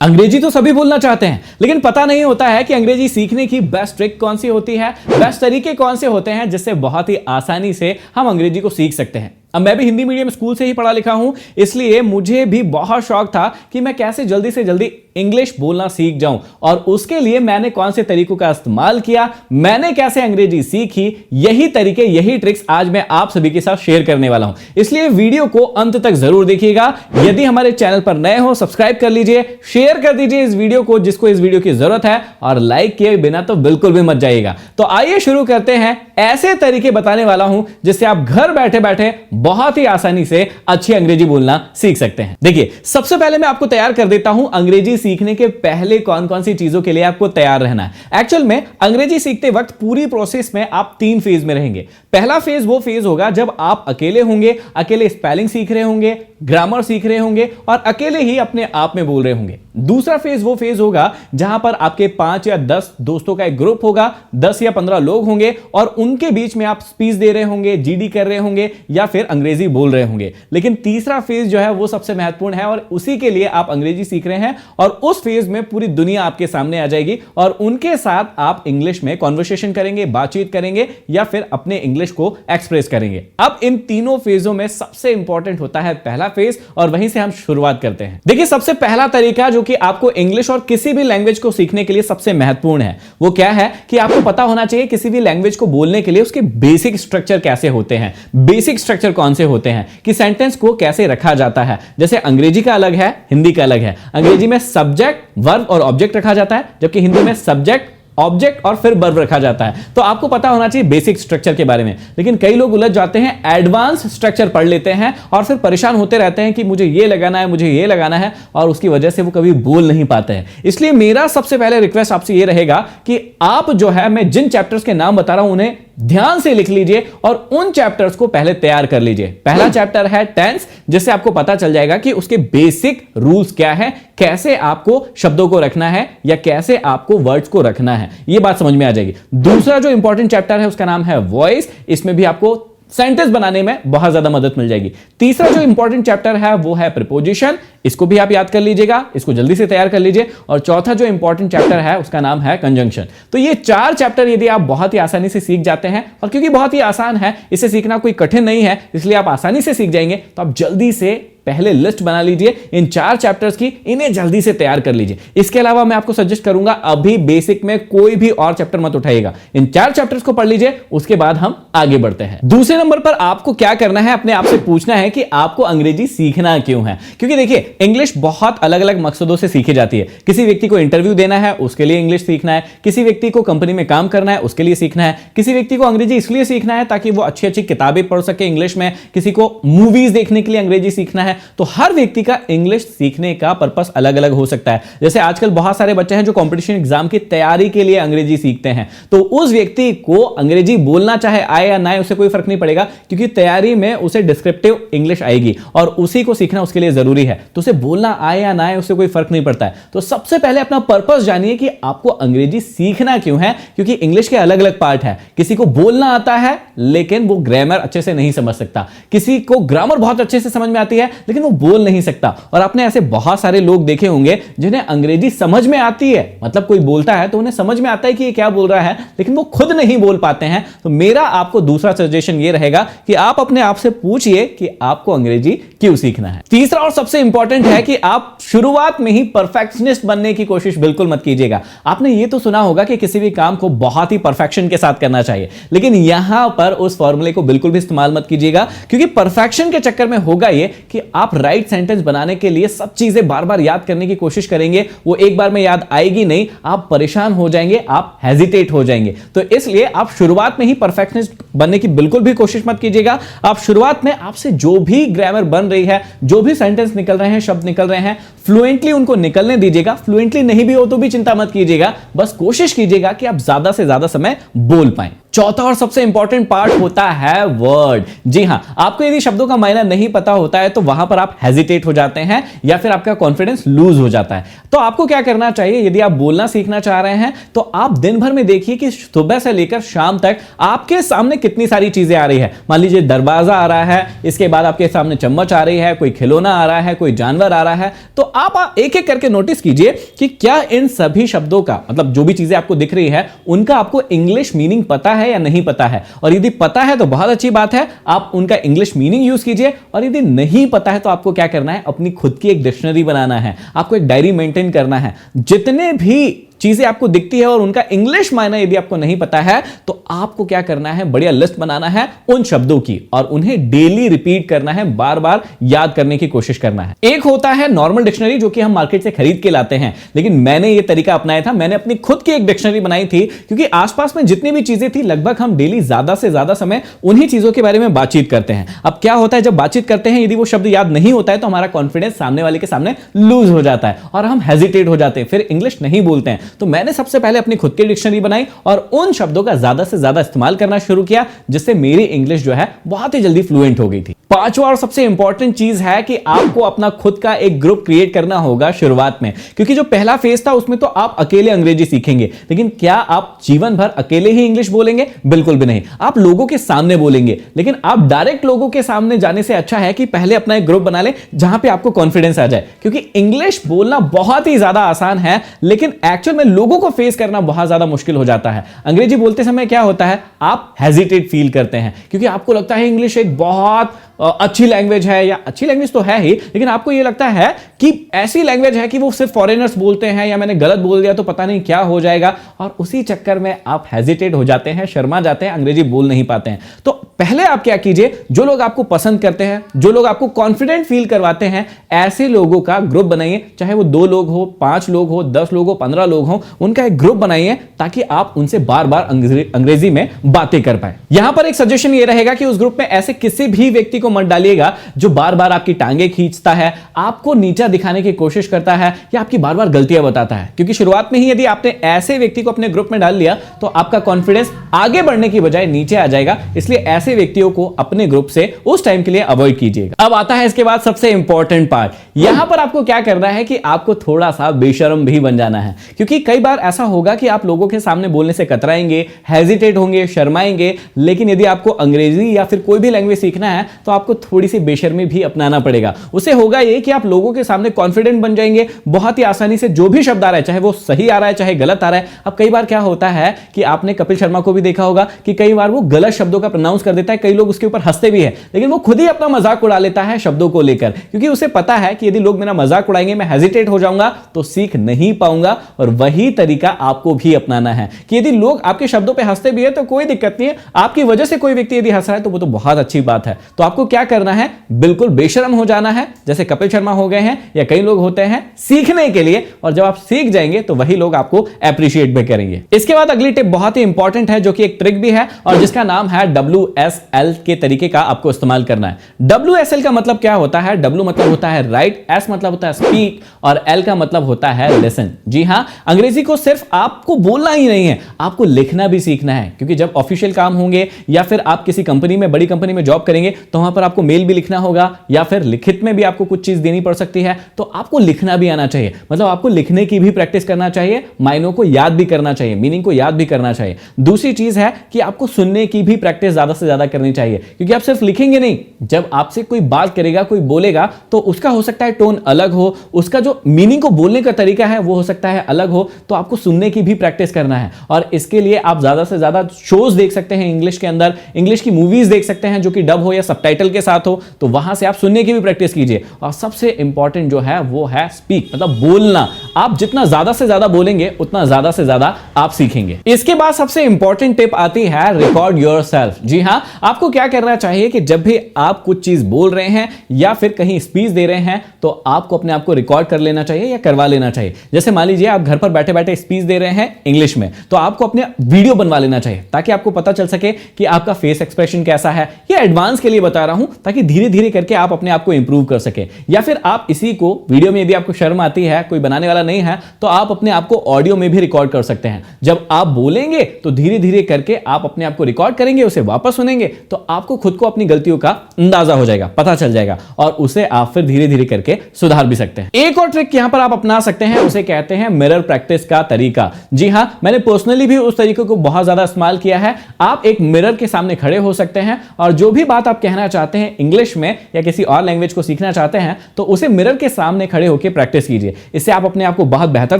अंग्रेजी तो सभी बोलना चाहते हैं, लेकिन पता नहीं होता है कि अंग्रेजी सीखने की बेस्ट ट्रिक कौन सी होती है, बेस्ट तरीके कौन से होते हैं जिससे बहुत ही आसानी से हम अंग्रेजी को सीख सकते हैं। अब मैं भी हिंदी मीडियम स्कूल से ही पढ़ा लिखा हूं, इसलिए मुझे भी बहुत शौक था कि मैं कैसे जल्दी से जल्दी इंग्लिश बोलना सीख जाऊं, और उसके लिए मैंने कौन से तरीकों का इस्तेमाल किया, मैंने कैसे अंग्रेजी सीखी, यही तरीके, यही ट्रिक्स आज मैं आप सभी के साथ शेयर करने वाला हूं। इसलिए वीडियो को अंत तक जरूर देखिएगा। यदि हमारे चैनल पर नए हो, सब्सक्राइब कर लीजिए, शेयर कर दीजिए इस वीडियो को जिसको इस वीडियो की जरूरत है, और लाइक किए बिना तो बिल्कुल भी मत जाइएगा। तो आइए शुरू करते हैं। ऐसे तरीके बताने वाला हूं जिससे आप घर बैठे बैठे बहुत ही आसानी से अच्छी अंग्रेजी बोलना सीख सकते हैं। देखिए, सबसे पहले मैं आपको तैयार कर देता हूं अंग्रेजी सीखने के पहले कौन कौन सी चीजों के लिए आपको तैयार रहना है। एक्चुअल में अंग्रेजी सीखते वक्त पूरी प्रोसेस में आप 3 फेज में रहेंगे। पहला फेज वो फेज होगा जब आप अकेले होंगे, अकेले स्पेलिंग सीख रहे होंगे, ग्रामर सीख रहे होंगे और अकेले ही अपने आप में बोल रहे होंगे। दूसरा फेज वो फेज होगा जहां पर आपके 5 या 10 दोस्तों का एक ग्रुप होगा, 10 या 15 लोग होंगे और उनके बीच में आप स्पीच दे रहे होंगे, जीडी कर रहे होंगे या फिर अंग्रेजी बोल रहे होंगे। लेकिन तीसरा फेज जो है वो सबसे महत्वपूर्ण है और उसी के लिए आप अंग्रेजी सीख रहे हैं, और उस फेज में पूरी दुनिया आपके सामने आ जाएगी और उनके साथ आप इंग्लिश में कॉन्वर्सेशन करेंगे, बातचीत करेंगे या फिर अपने इंग्लिश को एक्सप्रेस करेंगे। अब इन तीनों फेजों में सबसे इंपॉर्टेंट होता है पहला फेज, और वहीं से हम शुरुआत करते हैं। देखिए, सबसे पहला तरीका जो कि आपको इंग्लिश और किसी भी लैंग्वेज को सीखने के लिए सबसे महत्वपूर्ण है वो क्या है कि आपको पता होना चाहिए किसी भी लैंग्वेज को बोलने के लिए उसके बेसिक स्ट्रक्चर कैसे होते हैं। बेसिक स्ट्रक्चर कौन से होते हैं कि सेंटेंस को कैसे रखा जाता है। जैसे अंग्रेजी का अलग है, हिंदी का अलग है। अंग्रेजी में सब्जेक्ट, वर्ब और ऑब्जेक्ट रखा जाता है, जबकि हिंदी में सब्जेक्ट, ऑब्जेक्ट और फिर वर्ब रखा जाता है। तो आपको पता होना चाहिए बेसिक स्ट्रक्चर के बारे में। लेकिन कई लोग उलझ जाते हैं, एडवांस स्ट्रक्चर पढ़ लेते हैं और फिर परेशान होते रहते हैं कि मुझे ये लगाना है, मुझे ये लगाना है, और उसकी वजह से वो कभी बोल नहीं पाते हैं। इसलिए मेरा सबसे पहले रिक्वेस्ट आपसे ये रहेगा कि आप जो है, मैं जिन चैप्टर्स के नाम बता रहा हूं उन्हें ध्यान से लिख लीजिए और उन चैप्टर्स को पहले तैयार कर लीजिए। पहला चैप्टर है टेंस, जिससे आपको पता चल जाएगा कि उसके बेसिक रूल्स क्या है, कैसे आपको शब्दों को रखना है या कैसे आपको वर्ड्स को रखना है, ये बात समझ में आ जाएगी। दूसरा जो इंपॉर्टेंट चैप्टर है उसका नाम है वॉइस, इसमें भी आपको सेंटेंस बनाने में बहुत ज्यादा मदद मिल जाएगी। तीसरा जो इंपॉर्टेंट चैप्टर है वो है प्रीपोजिशन, इसको भी आप याद कर लीजिएगा, इसको जल्दी से तैयार कर लीजिए। और चौथा जो इंपॉर्टेंट चैप्टर है उसका नाम है कंजंक्शन। तो ये 4 चैप्टर यदि आप बहुत ही आसानी से सीख जाते हैं, और क्योंकि बहुत ही आसान है, इसे सीखना कोई कठिन नहीं है, इसलिए आप आसानी से सीख जाएंगे, तो आप जल्दी से पहले लिस्ट बना लीजिए इन 4 चैप्टर्स की, इन्हें जल्दी से तैयार कर लीजिए। इसके अलावा मैं आपको सजेस्ट करूंगा अभी बेसिक में कोई भी और चैप्टर मत उठाइएगा, इन 4 चैप्टर्स को पढ़ लीजिए, उसके बाद हम आगे बढ़ते हैं। दूसरे नंबर पर आपको क्या करना है, अपने आप से पूछना है कि आपको अंग्रेजी सीखना क्यों है। क्योंकि देखिए, इंग्लिश बहुत अलग अलग मकसदों से सीखी जाती है। किसी व्यक्ति को इंटरव्यू देना है, उसके लिए इंग्लिश सीखना है। किसी व्यक्ति को कंपनी में काम करना है, उसके लिए सीखना है। किसी व्यक्ति को अंग्रेजी इसलिए सीखना है ताकि वो अच्छी अच्छी किताबें पढ़ सके इंग्लिश में। किसी को मूवीज देखने के लिए अंग्रेजी सीखना है। तो हर व्यक्ति का इंग्लिश सीखने का पर्पस अलग अलग हो सकता है। जैसे आजकल बहुत सारे बच्चे हैं जो कंपटीशन एग्जाम की तैयारी के लिए अंग्रेजी सीखते हैं, तो उस व्यक्ति को अंग्रेजी बोलना चाहे आए या ना आए उससे कोई फर्क नहीं पड़ेगा, क्योंकि तैयारी में उसे डिस्क्रिप्टिव इंग्लिश आएगी और उसी को सीखना उसके लिए जरूरी है। तो उसे बोलना आए या ना आए उससे कोई फर्क नहीं पड़ता है। तो सबसे पहले अपना पर्पस जानिए कि आपको अंग्रेजी सीखना क्यों है। क्योंकि इंग्लिश के अलग अलग पार्ट है। किसी को बोलना आता है लेकिन वो ग्रामर अच्छे से नहीं समझ सकता, किसी को ग्रामर बहुत अच्छे से समझ में आती है लेकिन वो बोल नहीं सकता। और आपने ऐसे बहुत सारे लोग देखे होंगे जिन्हें अंग्रेजी समझ में आती है, मतलब कोई बोलता है तो उन्हें समझ में आता है कि ये क्या बोल रहा है, लेकिन वो खुद नहीं बोल पाते हैं। तो मेरा आपको दूसरा सजेशन ये रहेगा कि आप अपने आप से पूछिए कि आपको अंग्रेजी क्यों सीखना है। तीसरा और सबसे इंपॉर्टेंट है कि आप शुरुआत में ही परफेक्शनिस्ट बनने की कोशिश बिल्कुल मत कीजिएगा। आपने ये तो सुना होगा कि किसी भी काम को बहुत ही परफेक्शन के साथ करना चाहिए, लेकिन यहां पर उस फॉर्मूले को बिल्कुल भी इस्तेमाल मत कीजिएगा, क्योंकि परफेक्शन के चक्कर में होगा ये कि आप राइट सेंटेंस बनाने के लिए सब चीजें बार बार याद करने की कोशिश करेंगे, वो एक बार में याद आएगी नहीं, आप परेशान हो जाएंगे, आप हेजिटेट हो जाएंगे। तो इसलिए आप शुरुआत में ही परफेक्शनिस्ट बनने की बिल्कुल भी कोशिश मत कीजिएगा। आप शुरुआत में आपसे जो भी ग्रामर बन रही है, जो भी सेंटेंस निकल रहे हैं, शब्द निकल रहे हैं, फ्लुएंटली उनको निकलने दीजिएगा। फ्लुएंटली नहीं भी हो तो भी चिंता मत कीजिएगा, बस कोशिश कीजिएगा कि आप ज्यादा से ज्यादा समय बोल पाएं। चौथा और सबसे इंपॉर्टेंट पार्ट होता है वर्ड। जी हां, आपको यदि शब्दों का मायना नहीं पता होता है तो वहां पर आप हेजिटेट हो जाते हैं या फिर आपका कॉन्फिडेंस लूज हो जाता है। तो आपको क्या करना चाहिए, यदि आप बोलना सीखना चाह रहे हैं तो आप दिन भर में देखिए कि सुबह से लेकर शाम तक आपके सामने कितनी सारी चीजें आ रही है। मान लीजिए दरवाजा आ रहा है, इसके बाद आपके सामने चम्मच आ रही है, कोई खिलौना आ रहा है, कोई जानवर आ रहा है, तो आप एक एक करके नोटिस कीजिए कि क्या इन सभी शब्दों का मतलब जो भी चीजें आपको दिख रही है उनका आपको इंग्लिश मीनिंग पता है या नहीं पता है। और यदि पता है तो बहुत अच्छी बात है, आप उनका इंग्लिश मीनिंग यूज कीजिए। और यदि नहीं पता है तो आपको क्या करना है, अपनी खुद की एक डिक्शनरी बनाना है, आपको एक डायरी मेंटेन करना है। जितने भी चीजें आपको दिखती है और उनका इंग्लिश मायना यदि आपको नहीं पता है तो आपको क्या करना है, बढ़िया लिस्ट बनाना है उन शब्दों की और उन्हें डेली रिपीट करना है, बार बार याद करने की कोशिश करना है। एक होता है नॉर्मल डिक्शनरी जो कि हम मार्केट से खरीद के लाते हैं, लेकिन मैंने यह तरीका अपनाया था, मैंने अपनी खुद की एक डिक्शनरी बनाई थी क्योंकि आसपास में जितनी भी चीजें थी लगभग हम डेली ज्यादा से ज्यादा समय उन्हीं चीजों के बारे में बातचीत करते हैं। अब क्या होता है, जब बातचीत करते हैं यदि वो शब्द याद नहीं होता है तो हमारा कॉन्फिडेंस सामने वाले के सामने लूज हो जाता है और हम हेजिटेट हो जाते हैं, फिर इंग्लिश नहीं बोलते हैं। तो मैंने सबसे पहले अपनी खुद की डिक्शनरी बनाई और उन शब्दों का ज्यादा से ज्यादा इस्तेमाल करना शुरू किया, जिससे मेरी इंग्लिश जो है बहुत ही जल्दी फ्लुएंट हो गई थी। पांचवा और सबसे इंपॉर्टेंट चीज है कि आपको अपना खुद का एक ग्रुप क्रिएट करना होगा शुरुआत में, क्योंकि जो पहला फेज था उसमें तो आप अकेले अंग्रेजी सीखेंगे, लेकिन क्या आप जीवन भर अकेले ही इंग्लिश बोलेंगे? बिल्कुल भी नहीं। आप लोगों के सामने बोलेंगे, लेकिन आप डायरेक्ट लोगों के सामने जाने से अच्छा है कि पहले अपना एक ग्रुप बना ले जहां पे आपको कॉन्फिडेंस आ जाए, क्योंकि इंग्लिश बोलना बहुत ही ज्यादा आसान है लेकिन एक्चुअल में लोगों को फेस करना बहुत ज्यादा मुश्किल हो जाता है। अंग्रेजी बोलते समय क्या होता है, आप हेजिटेट फील करते हैं क्योंकि आपको लगता है इंग्लिश एक बहुत अच्छी लैंग्वेज है, या अच्छी लैंग्वेज तो है ही, लेकिन आपको यह लगता है कि ऐसी लैंग्वेज है कि वो सिर्फ फॉरेनर्स बोलते हैं या मैंने गलत बोल दिया तो पता नहीं क्या हो जाएगा, और उसी चक्कर में आप हेजिटेट हो जाते हैं, शर्मा जाते हैं, अंग्रेजी बोल नहीं पाते हैं। तो पहले आप क्या कीजिए, जो लोग आपको पसंद करते हैं, जो लोग आपको कॉन्फिडेंट फील करवाते हैं, ऐसे लोगों का ग्रुप बनाइए, चाहे वो 2 लोग हो, 5 लोग हो, 10 लोग हो, 15 लोग हो, उनका एक ग्रुप बनाइए ताकि आप उनसे बार बार अंग्रेजी में बातें कर पाए। यहां पर एक सजेशन ये रहेगा कि उस ग्रुप में ऐसे किसी भी व्यक्ति को मत डालिएगा जो बार बार आपकी टांगे खींचता है, आपको नीचा दिखाने की कोशिश करता है या आपकी बार बार गलतियां बताता है, क्योंकि शुरुआत में ही यदि आपने ऐसे व्यक्ति को अपने ग्रुप में डाल लिया तो आपका कॉन्फिडेंस आगे बढ़ने की बजाय नीचे आ जाएगा। इसलिए ऐसे व्यक्तियों को अपने ग्रुप से उस टाइम के लिए अवॉइड कीजिएगा। अब आता है इसके बाद सबसे इंपॉर्टेंट पार्ट। यहां पर आपको क्या करना है कि आपको थोड़ा सा बेशर्म भी बन जाना है, क्योंकि कई बार ऐसा होगा कि आप लोगों के सामने बोलने से कतराएंगे, हेजिटेट होंगे, शर्माएंगे, लेकिन यदि आपको अंग्रेजी या फिर कोई भी लैंग्वेज सीखना है तो आपको थोड़ी सी बेशर्मी भी अपनाना पड़ेगा। उसे होगा ये कि आप लोगों के सामने कॉन्फिडेंट बन जाएंगे, बहुत ही आसानी से जो भी शब्द आ रहा है, चाहे वो सही आ रहा है चाहे गलत आ रहा है। अब कई बार क्या होता है कि आपने कपिल शर्मा को भी देखा होगा कि कई बार वो गलत शब्दों का प्रोनाउंस कर देता है, कई लोग उसके ऊपर हंसते भी है, लेकिन वो खुद ही अपना मजाक उड़ा लेता है शब्दों को लेकर, क्योंकि उसे पता है कि यदि लोग मेरा मजाक उड़ाएंगे, मैं हेजिटेट हो जाऊंगा तो सीख नहीं पाऊंगा। और वही तरीका आपको भी अपनाना है कि यदि लोग आपके शब्दों पे हंसते भी है तो कोई दिक्कत नहीं है, आपकी वजह से कोई व्यक्ति यदि हंस रहा है तो वो तो बहुत अच्छी बात है। तो आपको क्या करना है, बिल्कुल बेशर्म हो जाना है, जैसे कपिल शर्मा हो गए हैं या कई लोग होते हैं सीखने के लिए, और जब आप सीख जाएंगे तो वही लोग आपको अप्रिशिएट भी करेंगे। इसके बाद अगली टिप बहुत ही इंपॉर्टेंट है, जो कि एक ट्रिक भी है और जिसका नाम है WSL के तरीके का आपको इस्तेमाल करना है। WSL का मतलब क्या होता है? W मतलब होता है राइट, S मतलब होता है स्पीक और L का मतलब होता है लिसन। जी हां, अंग्रेजी को सिर्फ आपको बोलना ही नहीं है, आपको लिखना भी सीखना है, क्योंकि जब ऑफिशियल काम होंगे या फिर आप किसी कंपनी में, बड़ी कंपनी में जॉब करेंगे तो वहां पर आपको मेल भी लिखना होगा या फिर लिखित में भी आपको कुछ चीज देनी पड़ सकती है, तो आपको लिखना भी आना चाहिए। मतलब आपको लिखने की भी प्रैक्टिस करना चाहिए, मायनों को याद भी करना चाहिए, मीनिंग को याद भी करना चाहिए। दूसरी चीज है कि आपको सुनने की भी प्रैक्टिस ज्यादा से ज्यादा करनी चाहिए, क्योंकि आप सिर्फ लिखेंगे नहीं, जब आपसे कोई बात करेगा, कोई बोलेगा तो उसका हो सकता है टोन अलग हो, उसका जो मीनिंग को बोलने का तरीका है वो हो सकता है अलग हो, तो आपको सुनने की भी प्रैक्टिस करना है। और इसके लिए आप ज्यादा से ज्यादा शोज देख सकते हैं इंग्लिश के अंदर, इंग्लिश की मूवीज देख सकते हैं जो कि डब हो या सबटाइटल के साथ हो, तो वहां से आप सुनने की भी प्रैक्टिस कीजिए। और सबसे इंपॉर्टेंट जो है वो है स्पीक, मतलब बोलना। आप जितना ज्यादा से ज्यादा बोलेंगे उतना ज्यादा से ज्यादा आप सीखेंगे। इसके बाद सबसे इंपॉर्टेंट टिप आती है रिकॉर्ड योरसेल्फ। जी हां, आपको क्या करना चाहिए कि जब भी आप कुछ चीज बोल रहे हैं या फिर कहीं स्पीच दे रहे हैं तो आपको अपने आप को रिकॉर्ड कर लेना चाहिए या करवा लेना चाहिए। जैसे मान लीजिए आप घर पर बैठे बैठे स्पीच दे रहे हैं इंग्लिश में, तो आपको अपने वीडियो बनवा लेना चाहिए ताकि आपको पता चल सके कि आपका फेस एक्सप्रेशन कैसा है। ये एडवांस के लिए बता रहा हूं ताकि धीरे धीरे करके आप अपने आप को इंप्रूव कर सके। या फिर आप इसी को वीडियो में, यदि आपको शर्म आती है, कोई बनाने वाला नहीं है, तो आप अपने आप को ऑडियो में भी रिकॉर्ड कर सकते हैं। जब आप बोलेंगे तो धीरे धीरे करके आप अपने आप को रिकॉर्ड करेंगे, उसे वापस सुनेंगे तो आपको खुद को अपनी गलतियों का अंदाजा हो जाएगा, पता चल जाएगा, और उसे आप फिर धीरे धीरे करके सुधार भी सकते हैं। एक और ट्रिक यहां पर आप अपना सकते हैं, उसे कहते हैं मिरर प्रैक्टिस का तरीका। जी हां, मैंने पर्सनली भी उस तरीके को बहुत ज्यादा इस्तेमाल किया है। आप एक मिरर के सामने खड़े हो सकते हैं और जो भी बात आप कहना चाहते हैं इंग्लिश में या किसी और लैंग्वेज को सीखना चाहते हैं तो उसे मिरर के सामने खड़े होकर प्रैक्टिस कीजिए। इससे आप अपने आप को बहुत बेहतर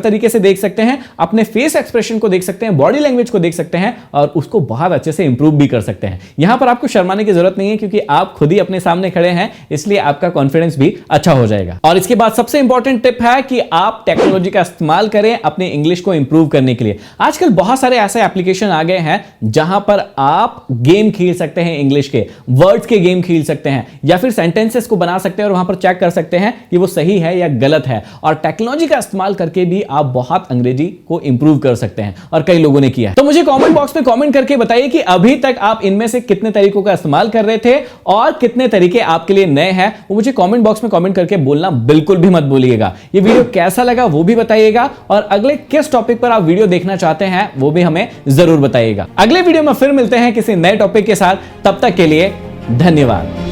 तरीके से देख सकते हैं, अपने फेस एक्सप्रेशन को देख सकते हैं, बॉडी लैंग्वेज को देख सकते हैं और उसको बहुत अच्छे से इंप्रूव भी कर सकते हैं। यहां पर आपको शर्माने की जरूरत नहीं है क्योंकि आप खुद ही अपने सामने खड़े हैं, इसलिए आपका कॉन्फिडेंस भी अच्छा हो जाएगा। और इसके बाद सबसे इंपॉर्टेंट टिप है कि आप टेक्नोलॉजी का इस्तेमाल करें अपने इंग्लिश को इंप्रूव करने के लिए। आजकल बहुत सारे ऐसे एप्लीकेशन आ गए हैं जहां पर आप गेम खेल सकते हैं, इंग्लिश के वर्ड्स के गेम खेल सकते हैं या फिर सेंटेंसेस को बना सकते हैं और वहां पर चेक कर सकते हैं कि वो सही है या गलत है। और टेक्नोलॉजी का इस्तेमाल करके भी आप बहुत अंग्रेजी को इंप्रूव कर सकते हैं और कई लोगों ने किया है। तो मुझे कमेंट बॉक्स में कमेंट करके बताइए कि अभी तक आप इनमें से कितने तरीकों का इस्तेमाल कर रहे थे और कितने तरीके आपके लिए नए हैं। वो मुझे कमेंट बॉक्स में कमेंट करके बोलना बिल्कुल भी मत भूलिएगा। ये वीडियो कैसा लगा वो भी बताइएगा और अगले किस टॉपिक पर आप वीडियो देखना चाहते हैं वो भी हमें जरूर बताइएगा। अगले वीडियो में फिर मिलते हैं किसी नए टॉपिक के साथ। तब तक के लिए धन्यवाद।